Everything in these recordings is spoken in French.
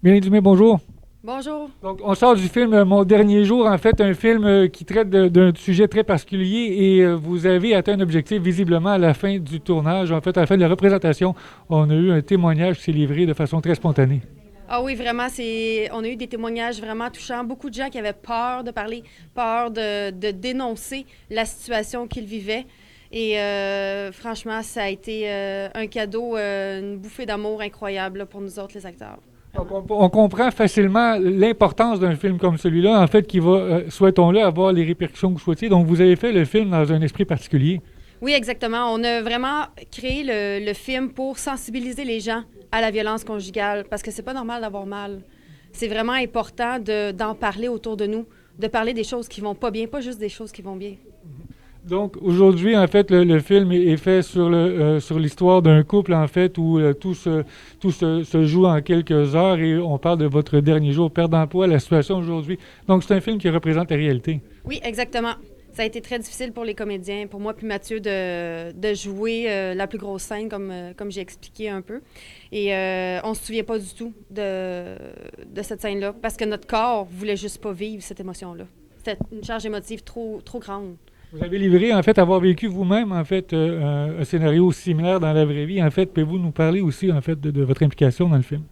Mélanie Dumais, bonjour. Bonjour. Donc, on sort du film Mon dernier jour, en fait, un film qui traite d'un sujet très particulier et vous avez atteint un objectif visiblement à la fin du tournage, en fait, à la fin de la représentation. On a eu un témoignage qui s'est livré de façon très spontanée. Ah oui, vraiment, on a eu des témoignages vraiment touchants. Beaucoup de gens qui avaient peur de parler, peur de dénoncer la situation qu'ils vivaient. Et franchement, ça a été un cadeau, une bouffée d'amour incroyable là, pour nous autres, les acteurs. Donc, on comprend facilement l'importance d'un film comme celui-là, en fait, qui va, souhaitons-le, avoir les répercussions que vous souhaitiez. Donc, vous avez fait le film dans un esprit particulier. Oui, exactement. On a vraiment créé le film pour sensibiliser les gens à la violence conjugale parce que c'est pas normal d'avoir mal. C'est vraiment important d'en parler autour de nous, de parler des choses qui vont pas bien, pas juste des choses qui vont bien. Donc aujourd'hui, en fait, le film est fait sur l'histoire d'un couple, en fait, où tout se joue en quelques heures et on parle de votre dernier jour, perte d'emploi, la situation aujourd'hui. Donc c'est un film qui représente la réalité. Oui, exactement. Ça a été très difficile pour les comédiens, pour moi puis Mathieu, de jouer la plus grosse scène, comme j'ai expliqué un peu. Et on se souvient pas du tout de cette scène-là, parce que notre corps voulait juste pas vivre cette émotion-là. C'était une charge émotive trop, trop grande. Vous avez livré, en fait, avoir vécu vous-même, en fait, un scénario similaire dans la vraie vie. En fait, pouvez-vous nous parler aussi, en fait, de votre implication dans le film?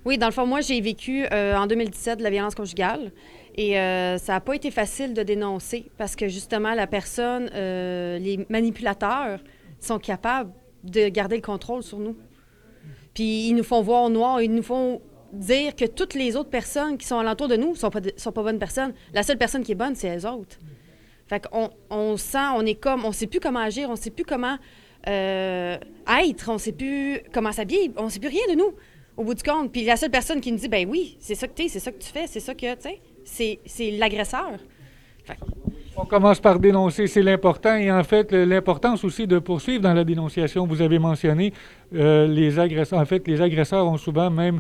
Oui, dans le fond, moi, j'ai vécu en 2017 de la violence conjugale et ça n'a pas été facile de dénoncer parce que justement, la personne, les manipulateurs sont capables de garder le contrôle sur nous. Puis ils nous font voir au noir, ils nous font dire que toutes les autres personnes qui sont alentour de nous sont pas bonnes personnes. La seule personne qui est bonne, c'est elles autres. Fait qu'on on sent, on est comme, on sait plus comment agir, on sait plus comment être, on sait plus comment s'habiller, on sait plus rien de nous, au bout du compte. Puis la seule personne qui nous dit, ben oui, c'est ça que t'es, c'est ça que tu fais, c'est ça que, tu sais, c'est l'agresseur. Fait On commence par dénoncer, c'est l'important. Et en fait, l'importance aussi de poursuivre dans la dénonciation. Vous avez mentionné les agresseurs. En fait, les agresseurs ont souvent même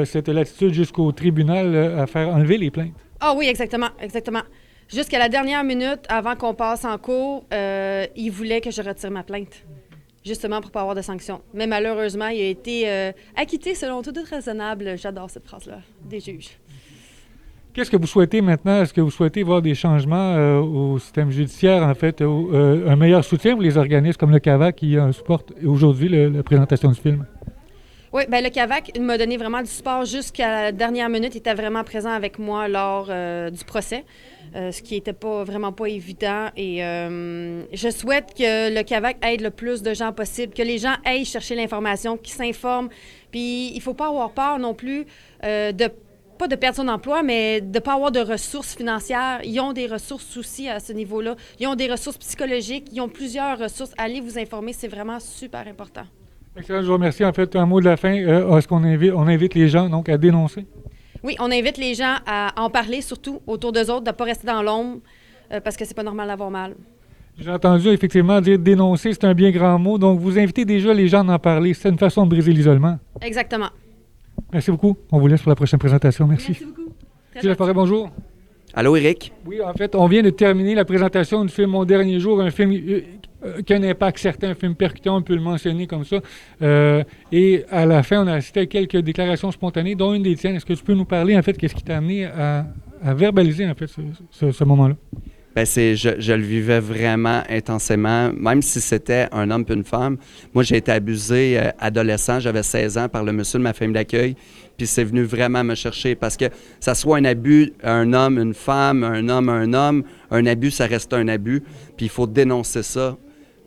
cette latitude jusqu'au tribunal à faire enlever les plaintes. Ah oui, exactement, exactement. Jusqu'à la dernière minute, avant qu'on passe en cours, il voulait que je retire ma plainte, justement pour pas avoir de sanctions. Mais malheureusement, il a été acquitté selon tout raisonnable. J'adore cette phrase-là, des juges. Qu'est-ce que vous souhaitez maintenant? Est-ce que vous souhaitez voir des changements au système judiciaire, en fait, un meilleur soutien pour les organismes comme le CAVAC qui supporte aujourd'hui la présentation du film? Oui, bien le CAVAC m'a donné vraiment du support jusqu'à la dernière minute. Il était vraiment présent avec moi lors du procès, ce qui n'était pas vraiment pas évident. Et je souhaite que le CAVAC aide le plus de gens possible, que les gens aillent chercher l'information, qu'ils s'informent. Puis il ne faut pas avoir peur non plus de pas de perdre son emploi, mais de ne pas avoir de ressources financières. Ils ont des ressources aussi à ce niveau-là. Ils ont des ressources psychologiques. Ils ont plusieurs ressources. Allez vous informer, c'est vraiment super important. Excellent, je vous remercie. En fait, un mot de la fin. Est-ce qu'on invite les gens donc à dénoncer? Oui, on invite les gens à en parler, surtout autour d'eux autres, de ne pas rester dans l'ombre, parce que c'est pas normal d'avoir mal. J'ai entendu effectivement dire dénoncer, c'est un bien grand mot. Donc, vous invitez déjà les gens à en parler. C'est une façon de briser l'isolement. Exactement. Merci beaucoup. On vous laisse pour la prochaine présentation. Merci. Merci beaucoup. Très Gilles gentil. Laforêt, bonjour. Allô, Eric? Oui, en fait, on vient de terminer la présentation du film Mon dernier jour, un film qui a un impact certain, un film percutant, on peut le mentionner comme ça. Et à la fin, on a assisté à quelques déclarations spontanées, dont une des tiennes. Est-ce que tu peux nous parler, en fait, qu'est-ce qui t'a amené à verbaliser, en fait, ce moment-là? Ben je le vivais vraiment intensément, même si c'était un homme puis une femme. Moi, j'ai été abusé adolescent, j'avais 16 ans, par le monsieur de ma famille d'accueil, puis c'est venu vraiment me chercher parce que ça soit un abus, un homme, une femme, un homme, un abus, ça reste un abus, puis il faut dénoncer ça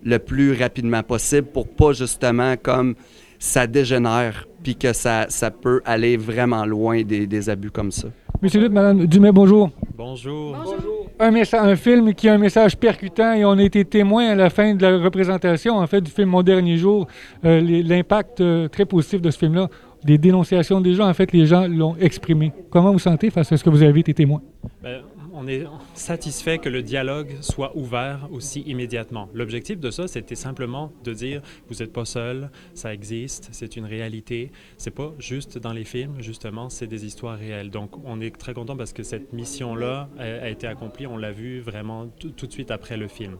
le plus rapidement possible pour pas justement comme ça dégénère, puis que ça peut aller vraiment loin des abus comme ça. Monsieur Lutte, Madame Dumais, bonjour. Bonjour. Bonjour. Un film qui a un message percutant et on a été témoin à la fin de la représentation, en fait, du film Mon dernier jour, l'impact très positif de ce film-là, des dénonciations des gens, en fait, les gens l'ont exprimé. Comment vous sentez face à ce que vous avez été témoin? Ben, on est satisfait que le dialogue soit ouvert aussi immédiatement. L'objectif de ça, c'était simplement de dire, vous n'êtes pas seul, ça existe, c'est une réalité. C'est pas juste dans les films, justement, c'est des histoires réelles. Donc, on est très content parce que cette mission-là a été accomplie. On l'a vu vraiment tout de suite après le film.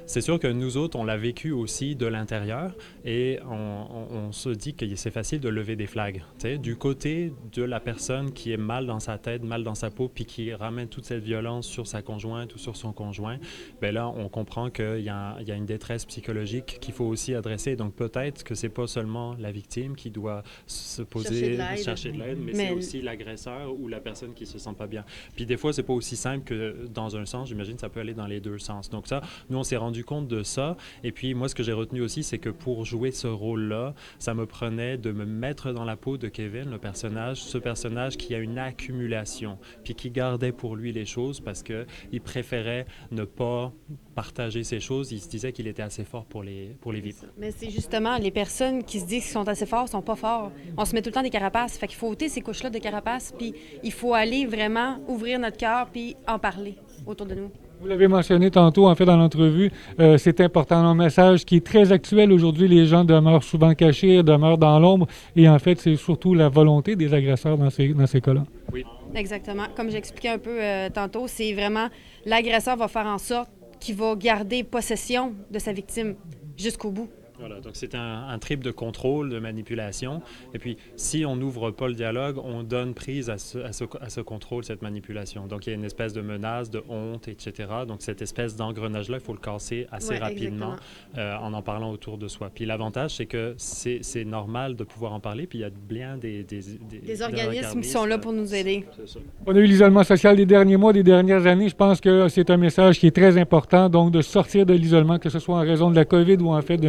C'est sûr que nous autres, on l'a vécu aussi de l'intérieur et on se dit que c'est facile de lever des flags. T'sais, du côté de la personne qui est mal dans sa tête, mal dans sa peau, puis qui ramène toute cette violence sur sa conjointe ou sur son conjoint, bien là, on comprend qu'il y a une détresse psychologique qu'il faut aussi adresser. Donc peut-être que c'est pas seulement la victime qui doit se poser, chercher de l'aide, mais c'est aussi l'agresseur ou la personne qui se sent pas bien. Puis des fois, c'est pas aussi simple que dans un sens. J'imagine que ça peut aller dans les deux sens. Donc ça, nous, on s'est rendu compte de ça. Et puis, moi, ce que j'ai retenu aussi, c'est que pour jouer ce rôle-là, ça me prenait de me mettre dans la peau de Kevin, le personnage, ce personnage qui a une accumulation, puis qui gardait pour lui les choses parce qu'il préférait ne pas partager ces choses. Il se disait qu'il était assez fort pour les vivre. Mais c'est justement, les personnes qui se disent qu'ils sont assez forts sont pas forts. On se met tout le temps des carapaces. Fait qu'il faut ôter ces couches-là de carapaces, puis il faut aller vraiment ouvrir notre cœur, puis en parler autour de nous. Vous l'avez mentionné tantôt, en fait, dans l'entrevue, c'est important. Un message qui est très actuel aujourd'hui. Les gens demeurent souvent cachés, demeurent dans l'ombre. Et en fait, c'est surtout la volonté des agresseurs dans ces cas-là. Oui. Exactement. Comme j'expliquais un peu tantôt, c'est vraiment l'agresseur va faire en sorte qu'il va garder possession de sa victime jusqu'au bout. Voilà, donc c'est un trip de contrôle, de manipulation. Et puis, si on n'ouvre pas le dialogue, on donne prise à ce contrôle, cette manipulation. Donc, il y a une espèce de menace, de honte, etc. Donc, cette espèce d'engrenage-là, il faut le casser assez rapidement en parlant autour de soi. Puis l'avantage, c'est que c'est normal de pouvoir en parler. Puis il y a bien des organismes qui sont là pour nous aider. On a eu l'isolement social des derniers mois, des dernières années. Je pense que c'est un message qui est très important, donc de sortir de l'isolement, que ce soit en raison de la COVID ou en fait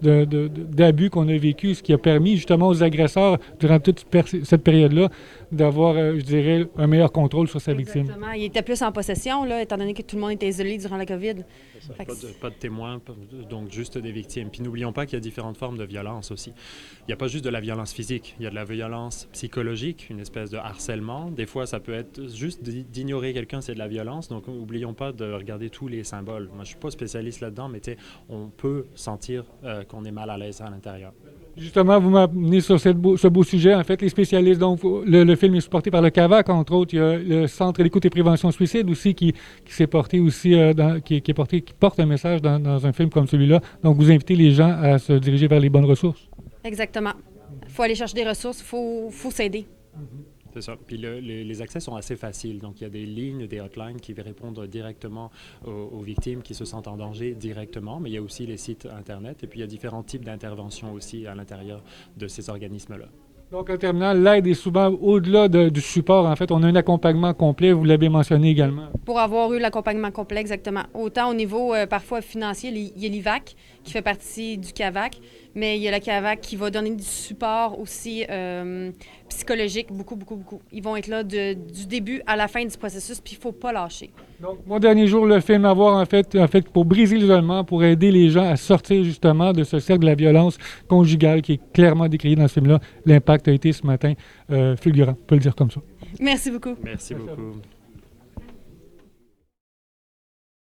d'abus qu'on a vécu, ce qui a permis justement aux agresseurs, durant toute cette période-là, d'avoir, je dirais, un meilleur contrôle sur sa victime. Exactement. Il était plus en possession, là, étant donné que tout le monde était isolé durant la COVID. Pas de témoins, donc juste des victimes. Puis n'oublions pas qu'il y a différentes formes de violence aussi. Il n'y a pas juste de la violence physique, il y a de la violence psychologique, une espèce de harcèlement. Des fois, ça peut être juste d'ignorer quelqu'un, c'est de la violence. Donc n'oublions pas de regarder tous les symboles. Moi, je ne suis pas spécialiste là-dedans, mais on peut sentir qu'on est mal à l'aise à l'intérieur. Justement, vous m'amenez sur ce beau sujet. En fait, les spécialistes, donc le film est supporté par le CAVAC, entre autres. Il y a le Centre d'écoute et prévention suicide aussi qui s'est porté aussi, qui porte un message dans un film comme celui-là. Donc, vous invitez les gens à se diriger vers les bonnes ressources. Exactement. Il faut aller chercher des ressources, il faut s'aider. C'est ça. Puis les accès sont assez faciles. Donc, il y a des lignes, des hotlines qui répondent directement aux victimes qui se sentent en danger directement, mais il y a aussi les sites Internet et puis il y a différents types d'interventions aussi à l'intérieur de ces organismes-là. Donc, en terminant, l'aide est souvent au-delà du support. En fait, on a un accompagnement complet, vous l'avez mentionné également. Pour avoir eu l'accompagnement complet, exactement. Autant au niveau, parfois, financier, il y a l'IVAC qui fait partie du CAVAC, mais il y a le CAVAC qui va donner du support aussi psychologique, beaucoup. Ils vont être là du début à la fin du processus, puis il ne faut pas lâcher. Donc, mon dernier jour, le film à voir, en fait, pour briser l'isolement, pour aider les gens à sortir justement de ce cercle de la violence conjugale qui est clairement décrié dans ce film-là. L'impact a été ce matin fulgurant, on peut le dire comme ça. Merci beaucoup. Merci beaucoup.